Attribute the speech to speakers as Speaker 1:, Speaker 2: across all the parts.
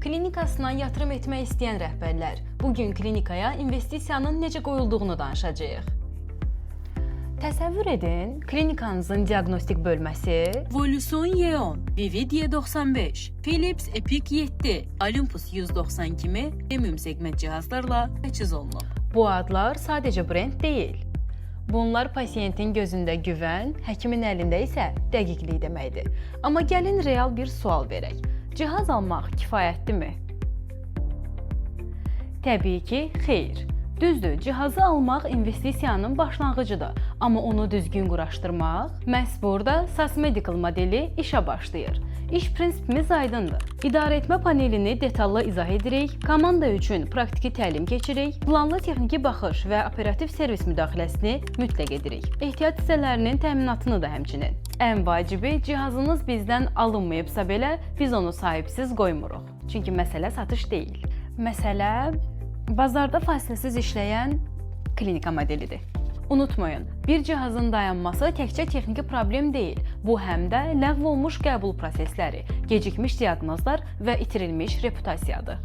Speaker 1: Klinikasına yatırım etmək istəyən rəhbərlər, bugün klinikaya investisiyanın necə qoyulduğunu danışacağıq. Təsəvvür edin, klinikanızın diaqnostik bölməsi
Speaker 2: Voluson Y10, Vivid Y95, Philips Epic 7, Olympus 190 kimi premium segment cihazlarla təchiz olunub.
Speaker 1: Bu adlar sadəcə brend deyil. Bunlar pasiyentin gözündə güvən, həkimin əlində isə dəqiqlik deməkdir. Amma gəlin real bir sual verək. Cihaz almaq kifayətdimi? Təbii ki, xeyr. Düzdür, cihazı almaq investisiyanın başlanğıcıdır, amma onu düzgün quraşdırmaq, məhz burada SAS Medical modeli işə başlayır. İş prinsipimiz aydındır. İdarəetmə panelini detallı izah edirik, komanda üçün praktiki təlim keçirik, planlı texniki baxış və operativ servis müdaxiləsini mütləq edirik. Ehtiyat hissələrinin təminatını da həmçinin. Ən vacibi, cihazınız bizdən alınmayıbsa belə, biz onu sahibsiz qoymuruq. Çünki məsələ satış deyil. Məsələ bazarda fasiləsiz işləyən klinika modelidir. Unutmayın, bir cihazın dayanması təkcə texniki problem deyil. Bu həm də ləğv olmuş qəbul prosesləri, gecikmiş diaqnozlar və itirilmiş reputasiyadır.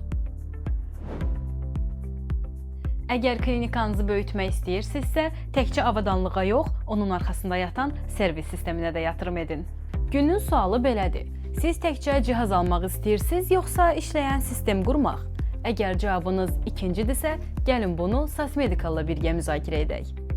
Speaker 1: Əgər klinikanızı böyütmək istəyirsinizsə, təkcə avadanlığa yox, onun arxasında yatan servis sisteminə də yatırım edin. Günün sualı belədir. Siz təkcə cihaz almaq istəyirsiniz, yoxsa işləyən sistem qurmaq? Əgər cavabınız ikincidirsə, gəlin bunu SAS Medical'la birgə müzakirə edək.